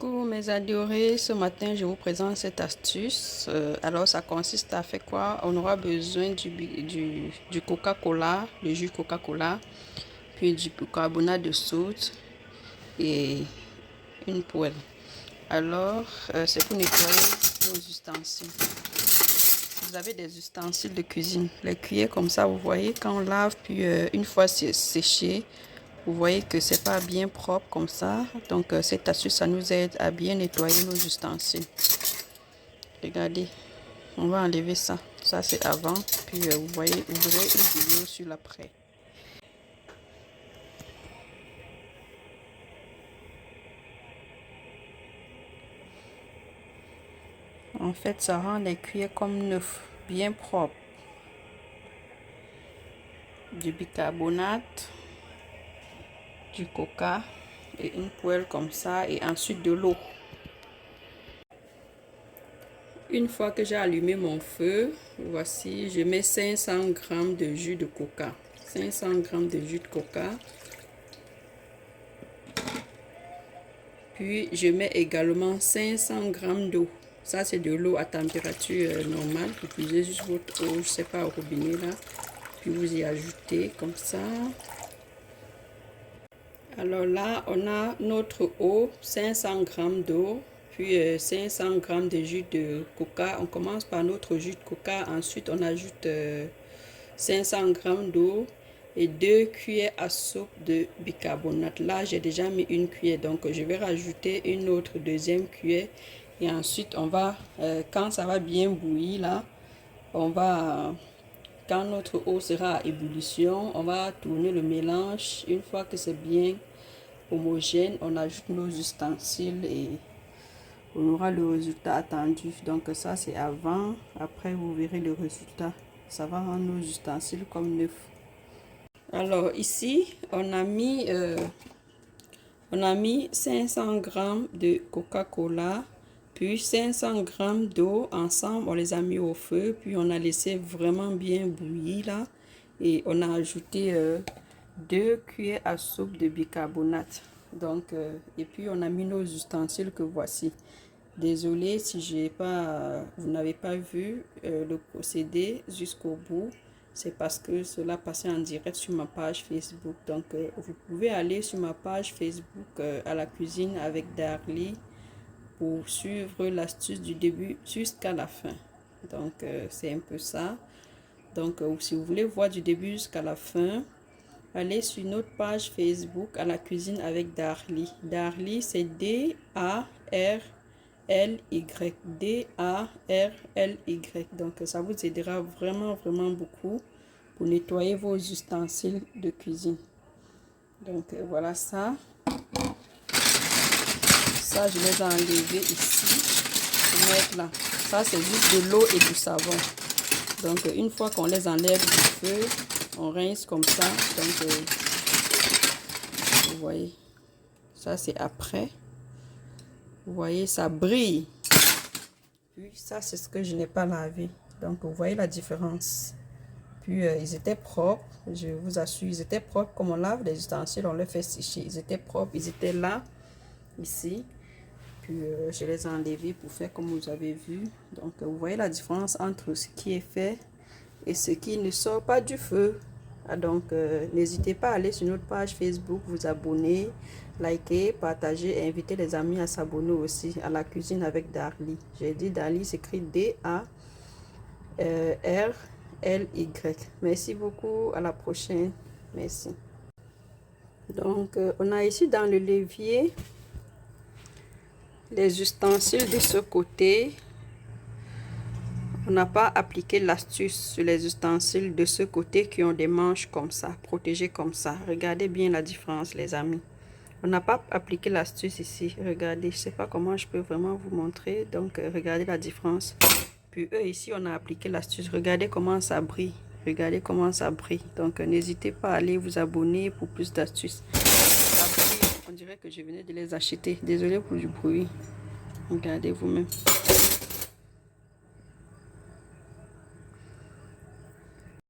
Coucou mes adorés, ce matin je vous présente cette astuce. Alors ça consiste à faire quoi? On aura besoin du Coca-Cola, le jus Coca-Cola, puis du bicarbonate de soude et une poêle. Alors c'est pour nettoyer nos ustensiles. Si vous avez des ustensiles de cuisine, les cuillères comme ça, vous voyez quand on lave, puis une fois c'est séché, vous voyez que c'est pas bien propre comme ça. Donc cette astuce, ça nous aide à bien nettoyer nos ustensiles. Regardez, on va enlever ça. Ça c'est avant, puis vous voyez, vous verrez une vidéo sur l'après. En fait, ça rend les cuillères comme neuf, bien propre. Du bicarbonate, du coca et une poêle comme ça, et ensuite de l'eau. Une fois que j'ai allumé mon feu, voici, je mets 500 g de jus de coca. 500 g de jus de coca. Puis je mets également 500 g d'eau. Ça c'est de l'eau à température normale. Vous utilisez juste votre eau, je sais pas, au robinet là. Puis vous y ajoutez comme ça. Alors là, on a notre eau, 500 g d'eau. Puis 500 g de jus de coca. On commence par notre jus de coca. Ensuite, on ajoute 500 g d'eau et 2 cuillères à soupe de bicarbonate. Là, j'ai déjà mis une cuillère. Donc, je vais rajouter une autre deuxième cuillère. Et ensuite, on va, quand ça va bien bouillir, là, on va, quand notre eau sera à ébullition, on va tourner le mélange. Une fois que c'est bien homogène, on ajoute nos ustensiles et on aura le résultat attendu. Donc ça c'est avant, après vous verrez le résultat. Ça va rendre nos ustensiles comme neufs. Alors ici on a mis 500 g de Coca-Cola, puis 500 g d'eau ensemble. On les a mis au feu, puis on a laissé vraiment bien bouillir là, et on a ajouté 2 cuillères à soupe de bicarbonate. Donc et puis on a mis nos ustensiles que voici. Désolé si vous n'avez pas vu le procédé jusqu'au bout. C'est parce que cela passait en direct sur ma page Facebook. Donc vous pouvez aller sur ma page Facebook à la cuisine avec Darly pour suivre l'astuce du début jusqu'à la fin. Donc c'est un peu ça. Donc si vous voulez voir du début jusqu'à la fin, allez sur notre page Facebook à la cuisine avec Darly. Darly c'est D-A-R-L-Y. D-A-R-L-Y. Donc ça vous aidera vraiment beaucoup pour nettoyer vos ustensiles de cuisine. Donc voilà ça. Ça je les ai enlevés ici pour mettre là. Ça c'est juste de l'eau et du savon. Donc une fois qu'on les enlève du feu, on rince comme ça. Donc vous voyez, ça c'est après. Vous voyez, ça brille. Puis ça c'est ce que je n'ai pas lavé. Donc vous voyez la différence. Puis ils étaient propres, je vous assure, ils étaient propres. Comme on lave les ustensiles, on les fait sécher. Ils étaient propres, ils étaient là, ici. Puis je les ai enlevés pour faire comme vous avez vu. Donc vous voyez la différence entre ce qui est fait et ce qui ne sort pas du feu. Donc n'hésitez pas à aller sur notre page Facebook, vous abonner, liker, partager et inviter les amis à s'abonner aussi à la cuisine avec Darly. J'ai dit Darly s'écrit D-A-R-L-Y. Merci beaucoup, à la prochaine. Merci. Donc on a ici dans le levier les ustensiles de ce côté. On n'a pas appliqué l'astuce sur les ustensiles de ce côté qui ont des manches comme ça, protégées comme ça. Regardez bien la différence les amis. On n'a pas appliqué l'astuce ici. Regardez, je ne sais pas comment je peux vraiment vous montrer. Donc regardez la différence. Puis eux ici on a appliqué l'astuce. Regardez comment ça brille. Regardez comment ça brille. Donc n'hésitez pas à aller vous abonner pour plus d'astuces. On dirait que je venais de les acheter. Désolé pour du bruit. Regardez vous-même.